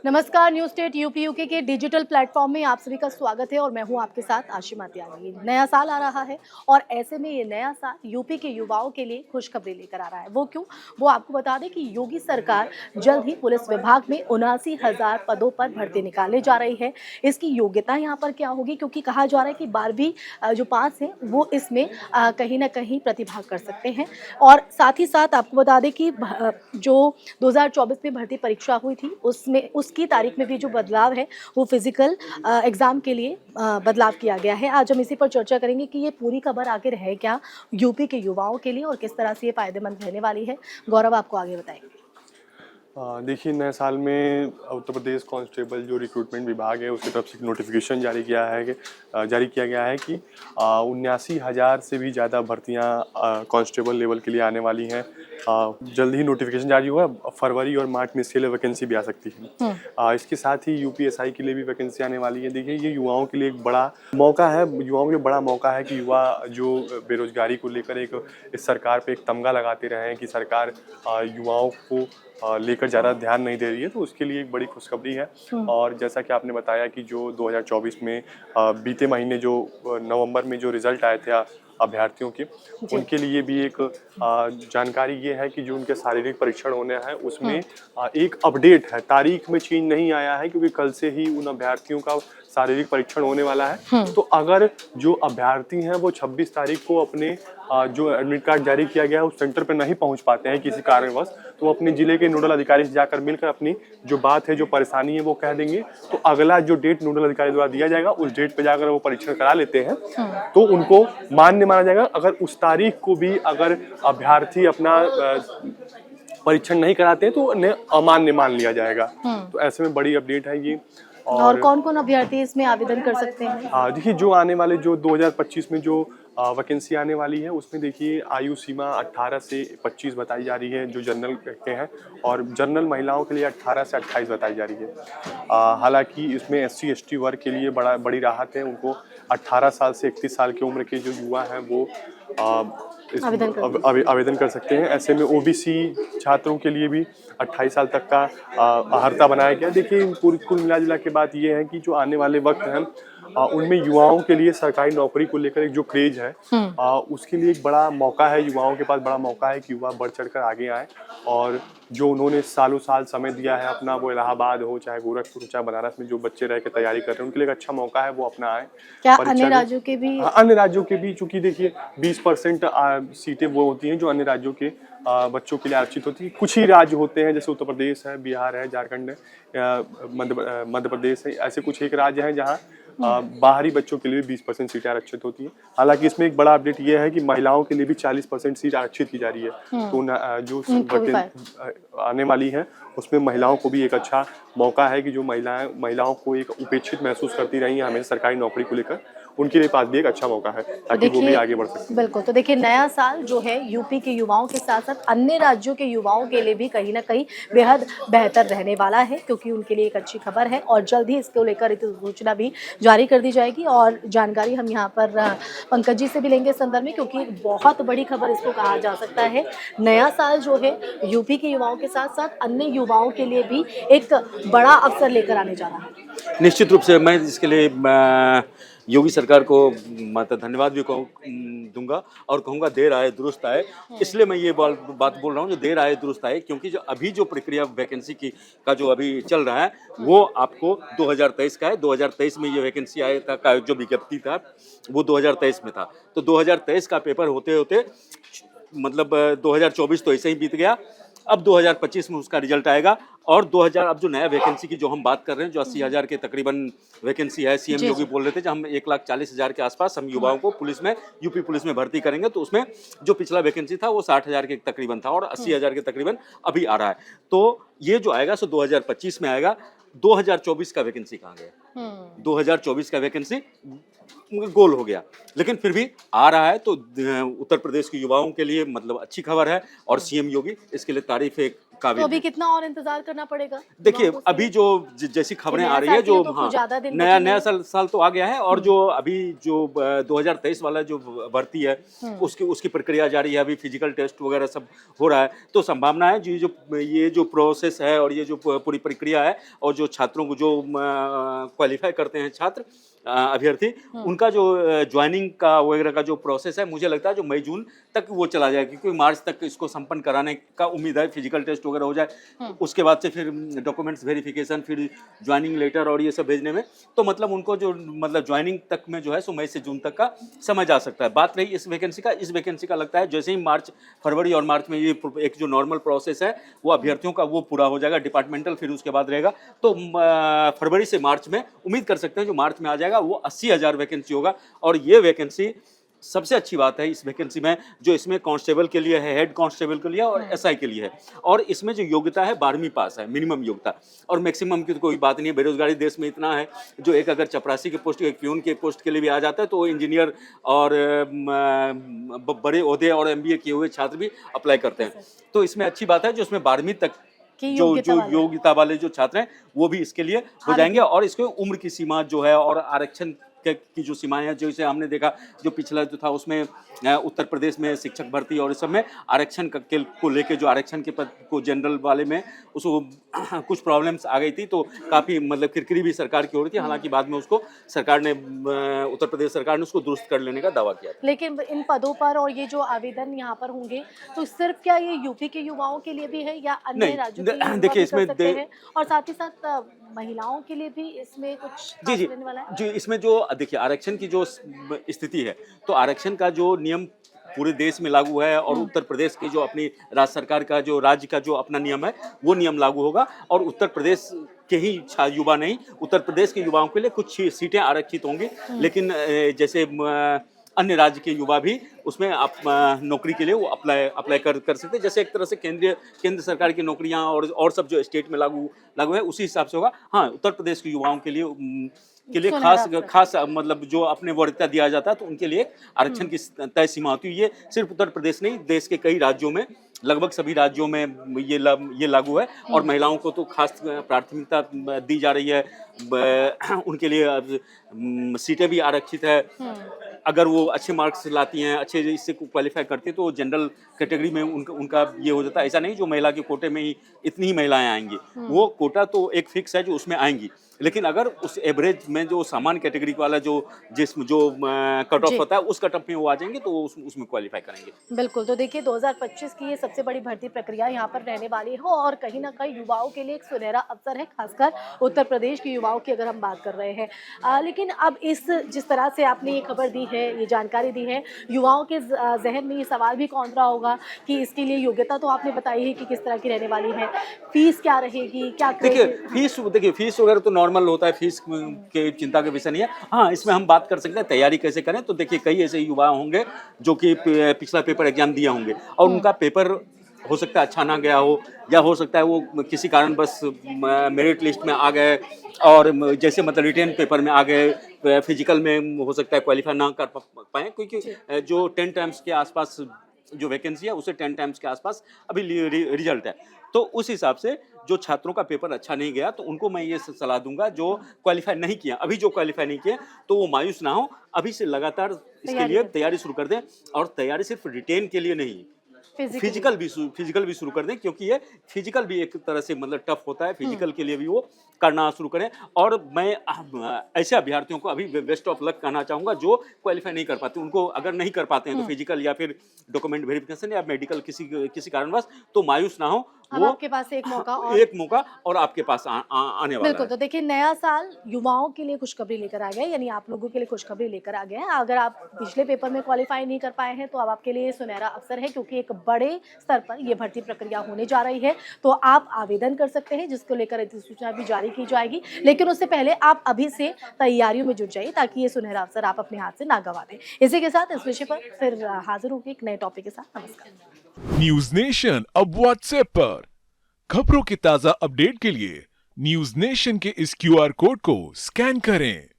नमस्कार, news state UP UK के digital platform में आप सभी का स्वागत है और मैं हूं आपके साथ आशिमा त्यागी। नया साल आ रहा है और ऐसे में ये नया साल यूपी के युवाओं के लिए खुशखबरी लेकर आ रहा है। वो क्यों? वो आपको बता दें कि योगी सरकार जल्द ही पुलिस विभाग में 79,000 पदों पर भर्ती निकालने जा रही है। इसकी योग्यता यहाँ पर क्या होगी? क्योंकि कहा जा रहा है कि 12वीं जो पास है वो इसमें कहीं ना कहीं प्रतिभाग कर सकते हैं। और साथ ही साथ आपको बता दें कि जो 2024 में भर्ती परीक्षा हुई थी उसमें उसकी तारीख में भी जो बदलाव है वो फिजिकल एग्जाम के लिए बदलाव किया गया है। आज हम इसी पर चर्चा करेंगे कि ये पूरी खबर आखिर है क्या यूपी के युवाओं के लिए और किस तरह से ये फायदेमंद रहने वाली है। गौरव आपको आगे बताएंगे। देखिए, नए साल में उत्तर प्रदेश कांस्टेबल जो रिक्रूटमेंट विभाग है उसकी तरफ से नोटिफिकेशन जारी किया गया है कि 79,000 से भी ज़्यादा भर्तियां कांस्टेबल लेवल के लिए आने वाली हैं। जल्द ही नोटिफिकेशन जारी हुआ। फरवरी और मार्च में इसके लिए वैकेंसी भी आ सकती है। इसके साथ ही यूपीएसआई के लिए भी वैकेंसी आने वाली है। देखिए, ये युवाओं के लिए एक बड़ा मौका है। युवाओं के लिए बड़ा मौका है कि युवा जो बेरोजगारी को लेकर इस सरकार पे एक तमगा लगाते रहे हैं कि सरकार युवाओं को लेकर ज़्यादा ध्यान नहीं दे रही है, तो उसके लिए एक बड़ी खुशखबरी है। और जैसा कि आपने बताया कि जो 2024 में बीते महीने जो नवंबर में जो रिज़ल्ट आए थे अभ्यर्थियों के, उनके लिए भी एक जानकारी ये है कि जो उनके शारीरिक परीक्षण होने हैं उसमें एक अपडेट है। तारीख में चेंज नहीं आया है क्योंकि कल से ही उन अभ्यर्थियों का शारीरिक परीक्षण होने वाला है। तो अगर जो अभ्यर्थी हैं वो 26 तारीख को अपने जो एडमिट कार्ड जारी किया गया है उस सेंटर पर नहीं पहुंच पाते हैं किसी कारणवश, तो वो अपने जिले के नोडल अधिकारी से जाकर मिलकर अपनी जो बात है, जो परेशानी है वो कह देंगे। तो अगला जो डेट नोडल अधिकारी द्वारा दिया जाएगा उस डेट पर जाकर वो परीक्षण करा लेते हैं तो उनको मान्य माना जाएगा। अगर उस तारीख को भी अगर अभ्यर्थी अपना परीक्षण नहीं कराते हैं तो उन्हें अमान्य मान लिया जाएगा। तो ऐसे में बड़ी अपडेट है ये। और कौन कौन अभ्यर्थी इसमें आवेदन कर सकते हैं? देखिए, जो आने वाले जो 2025 में जो वैकेंसी आने वाली है उसमें देखिए आयु सीमा 18 से 25 बताई जा रही है जो जनरल के हैं, और जनरल महिलाओं के लिए 18 से 28 बताई जा रही है। हालांकि इसमें एससी एसटी वर्ग के लिए बड़ी राहत है। उनको 18 साल से 31 साल की उम्र के जो युवा हैं वो आवेदन कर सकते हैं। ऐसे में ओबीसी छात्रों के लिए भी 28 साल तक का अहर्ता बनाया गया। देखिए, कुल मिला जुला के बात ये है कि जो आने वाले वक्त हैं उनमें युवाओं के लिए सरकारी नौकरी को लेकर एक जो क्रेज है उसके लिए एक बड़ा मौका है। युवाओं के पास बड़ा मौका है कि युवा बढ़ चढ़कर आगे आए, और जो उन्होंने सालों साल समय दिया है अपना, वो इलाहाबाद हो चाहे गोरखपुर हो चाहे बनारस में जो बच्चे रह के तैयारी कर रहे हैं उनके लिए एक अच्छा मौका है, वो अपना आए। क्या अन्य राज्यों के भी? अन्य राज्यों के भी, चूंकि देखिए 20% सीटें वो होती हैं जो अन्य राज्यों के बच्चों के लिए आरक्षित होती है। कुछ ही राज्य होते हैं जैसे उत्तर प्रदेश है, बिहार है, झारखंड है, मध्य प्रदेश है। ऐसे कुछ एक राज्य हैं जहाँ बाहरी बच्चों के लिए 20% सीटें आरक्षित होती हैं। हालांकि इसमें एक बड़ा अपडेट ये है कि महिलाओं के लिए भी 40% सीट आरक्षित की जा रही है। तो जो आने वाली है उसमें महिलाओं को भी एक अच्छा मौका है कि जो महिलाओं को एक उपेक्षित महसूस करती रही हैं हमेशा सरकारी नौकरी को लेकर, उनके पास भी एक अच्छा मौका है ताकि वो भी आगे बढ़ सके। बिल्कुल। तो देखिए, नया साल जो है यूपी के युवाओं के साथ साथ अन्य राज्यों के युवाओं के लिए भी कहीं ना कहीं बेहद बेहतर रहने वाला है, क्योंकि उनके लिए एक अच्छी खबर है और जल्द ही इसको लेकर सूचना भी जारी कर दी जाएगी। और जानकारी हम यहाँ पर पंकज जी से भी लेंगे इस संदर्भ में, क्योंकि बहुत बड़ी खबर इसको कहा जा सकता है। नया साल जो है यूपी के युवाओं के साथ साथ अन्य युवाओं के लिए भी एक बड़ा अवसर लेकर आने जा रहा है। निश्चित रूप से मैं इसके लिए योगी सरकार को धन्यवाद भी दूंगा और कहूँगा देर आए दुरुस्त आए। इसलिए मैं ये बात बोल रहा हूँ जो देर आए दुरुस्त आए, क्योंकि जो अभी जो प्रक्रिया वैकेंसी की का जो अभी चल रहा है वो आपको 2023 का है। 2023 में ये वैकेंसी आया था का जो विज्ञप्ति था वो 2023 में था। तो 2023 का पेपर होते होते मतलब 2024 तो ऐसे ही बीत गया। अब 2025 में उसका रिजल्ट आएगा और 2000 अब जो नया वैकेंसी की जो हम बात कर रहे हैं जो 80,000 के तकरीबन वैकेंसी है। सीएम योगी बोल रहे थे कि हम 1,40,000 के आसपास हम युवाओं को पुलिस में यूपी पुलिस में भर्ती करेंगे। तो उसमें जो पिछला वैकेंसी था वो 60,000 के तकरीबन था और 80,000 के तकरीबन अभी आ रहा है। तो ये जो आएगा सो 2025 में आएगा। 2024 का वैकेंसी कहाँ गया? 2024 का वैकेंसी गोल हो गया, लेकिन फिर भी आ रहा है। तो उत्तर प्रदेश के युवाओं के लिए मतलब अच्छी खबर है और सीएम योगी इसके लिए तारीफ काबिल तो अभी हैं। कितना और इंतजार करना पड़ेगा देखिए युवाओं को अभी इसके जो जैसी खबरें नया आ रही साल है के जो लिए तो कुछ हाँ ज्यादा दिन नया बचे नया नहीं हैं। साल तो आ गया है और जो अभी जो 2023 वाला जो भर्ती है उसकी उसकी प्रक्रिया जारी है, अभी फिजिकल टेस्ट वगैरह सब हो रहा है, तो संभावना है ये जो प्रोसेस है और ये जो पूरी प्रक्रिया है और जो छात्रों को जो क्वालिफाई करते हैं छात्र अभ्यर्थी उनका जो ज्वाइनिंग का वगैरह का जो प्रोसेस है मुझे लगता है जो मई जून तक वो चला जाएगा, क्योंकि मार्च तक इसको संपन्न कराने का उम्मीद है, फिजिकल टेस्ट वगैरह हो जाए उसके बाद से फिर डॉक्यूमेंट्स वेरिफिकेशन, फिर ज्वाइनिंग लेटर और ये सब भेजने में, तो मतलब उनको जो मतलब ज्वाइनिंग तक में जो है सो मई से जून तक का समय जा सकता है। बात रही इस वैकेंसी का लगता है जैसे ही मार्च फरवरी और मार्च में ये एक जो नॉर्मल प्रोसेस है वो अभ्यर्थियों का वो पूरा हो जाएगा, डिपार्टमेंटल फिर उसके बाद रहेगा, तो फरवरी से मार्च में उम्मीद कर सकते हैं जो मार्च में आ जाएगा वो 80,000 वैकेंसी होगा। और ये वैकेंसी सबसे अच्छी बात है इस वैकेंसी में जो इसमें कांस्टेबल के लिए है, हेड कांस्टेबल के लिए और एसआई के लिए है, और इसमें जो योग्यता है 12वीं पास है मिनिमम योग्यता, और मैक्सिमम की तो कोई बात नहीं है। बेरोजगारी देश में इतना है जो एक अगर चपरासी के पोस्ट एक प्यून के पोस्ट के लिए भी आ जाता है तो वो इंजीनियर और बड़े ओहदे और एमबीए किए हुए छात्र भी अप्लाई करते हैं, तो इसमें अच्छी बात है जो इसमें 12वीं तक की जो योग्यता जो वाले योग्यता वाले जो छात्र हैं वो भी इसके लिए हो जाएंगे। और इसके उम्र की सीमा जो है और आरक्षण की जो सीमाएं हैं, जैसे हमने देखा जो पिछला जो था उसमें उत्तर प्रदेश में शिक्षक भर्ती और इस सब में आरक्षण को लेके जो आरक्षण के पद को जनरल वाले में उसको कुछ प्रॉब्लम्स आ गई थी, तो काफ़ी मतलब किरकिरी भी सरकार की हो रही थी, हालांकि बाद में उसको सरकार ने उत्तर प्रदेश सरकार ने उसको दुरुस्त कर लेने का दावा किया था। लेकिन इन पदों पर और ये जो आवेदन यहाँ पर होंगे तो सिर्फ क्या ये यूपी के युवाओं के लिए भी है या अन्य नहीं, राज्यों के युवा देखिए भी कर इसमें सकते हैं, और साथ ही साथ महिलाओं के लिए भी इसमें कुछ जी जी खास रहने वाला है? जी इसमें जो देखिए आरक्षण की जो स्थिति है, तो आरक्षण का जो नियम पूरे देश में लागू है और उत्तर प्रदेश की जो अपनी राज्य सरकार का जो राज्य का जो अपना नियम है वो नियम लागू होगा, और उत्तर प्रदेश के ही युवा नहीं, उत्तर प्रदेश के युवाओं के लिए कुछ सीटें आरक्षित होंगी, लेकिन जैसे अन्य राज्य के युवा भी उसमें आप नौकरी के लिए वो अप्लाई कर सकते हैं, जैसे एक तरह से केंद्र सरकार की नौकरियां और सब जो स्टेट में लागू है उसी हिसाब से होगा। हाँ, उत्तर प्रदेश के युवाओं के लिए खास मतलब जो अपने वरीयता दिया जाता है तो उनके लिए आरक्षण की तय सीमा होती है। ये सिर्फ उत्तर प्रदेश नहीं, देश के कई राज्यों में, लगभग सभी राज्यों में ये लागू है, और महिलाओं को तो खास प्राथमिकता दी जा रही है, उनके लिए सीटें भी आरक्षित है। अगर वो अच्छे मार्क्स लाती हैं, अच्छे इससे क्वालिफाई करती है तो जनरल कैटेगरी में उनका ये हो जाता है। ऐसा नहीं जो महिला के कोटे में ही इतनी ही महिलाएं आएंगी, वो कोटा तो एक फिक्स है जो उसमें आएंगी, लेकिन अगर उस एवरेज में जो सामान्य कैटेगरी वाला जो कट ऑफ होता है उस कट ऑफ में वो आ जाएंगे तो उसमें क्वालिफाई करेंगे। बिल्कुल, तो देखिए 2025 की ये सबसे बड़ी भर्ती प्रक्रिया यहाँ पर रहने वाली है और कहीं ना कहीं युवाओं के लिए एक सुनहरा अवसर है, खासकर उत्तर प्रदेश के युवाओं की अगर हम बात कर रहे हैं। लेकिन अब जिस तरह से आपने ये खबर दी है, ये जानकारी दी है, युवाओं के जहन में ये सवाल भी कौन रहा होगा कि इसके लिए योग्यता तो आपने बताई है कि किस तरह की रहने वाली है, फीस क्या रहेगी, क्या देखिए फीस वगैरह तो नॉर्मल होता है, फीस के चिंता का विषय नहीं है। हाँ, इसमें हम बात कर सकते हैं तैयारी कैसे करें, तो देखिए कई ऐसे युवा होंगे जो कि पिछला पेपर एग्जाम दिए होंगे और उनका पेपर हो सकता है अच्छा ना गया हो, या हो सकता है वो किसी कारण बस मेरिट लिस्ट में आ गए और जैसे मतलब रिटेन पेपर में आ गए, फिजिकल में हो सकता है क्वालिफाई ना कर पाए, क्योंकि जो 10 टाइम्स के आसपास जो वैकेंसी है उसे 10 टाइम्स के आसपास अभी रिजल्ट है, तो उस हिसाब से जो छात्रों का पेपर अच्छा नहीं गया तो उनको मैं ये सलाह दूंगा जो क्वालिफाई नहीं किया, अभी जो क्वालिफाई नहीं किया तो वो मायूस ना हो, अभी से लगातार इसके लिए तैयारी शुरू कर दें, और तैयारी सिर्फ रिटेन के लिए नहीं, फिजिकल भी शुरू कर दें, क्योंकि ये फिजिकल भी एक तरह से मतलब टफ होता है, फिजिकल के लिए भी वो करना शुरू करें। और मैं ऐसे अभ्यर्थियों को अभी बेस्ट ऑफ लक कहना चाहूँगा जो क्वालिफाई नहीं कर पाते, उनको अगर नहीं कर पाते हैं तो फिजिकल या फिर डॉक्यूमेंट वेरिफिकेशन या मेडिकल किसी कारणवश, तो मायूस ना हो, वो आपके पास एक मौका और आपके पास आने वाला बिल्कुल है। तो देखिए नया साल युवाओं के लिए खुशखबरी लेकर आ गया, यानी आप लोगों के लिए खुशखबरी लेकर आ गया है। अगर आप पिछले पेपर में क्वालिफाई नहीं कर पाए हैं तो अब आपके लिए सुनहरा अवसर है, क्योंकि एक बड़े स्तर पर यह भर्ती प्रक्रिया होने जा रही है, तो आप आवेदन कर सकते हैं जिसको लेकर अधिसूचना भी जारी की जाएगी, लेकिन उससे पहले आप अभी से तैयारियों में जुट जाइए ताकि ये सुनहरा अवसर आप अपने हाथ से ना गवा दें। इसी के साथ इस विषय पर फिर हाजिर होगी एक नए टॉपिक के साथ। नमस्कार। न्यूज नेशन अब व्हाट्सएप पर खबरों की ताजा अपडेट के लिए न्यूज नेशन के इस QR कोड को स्कैन करें।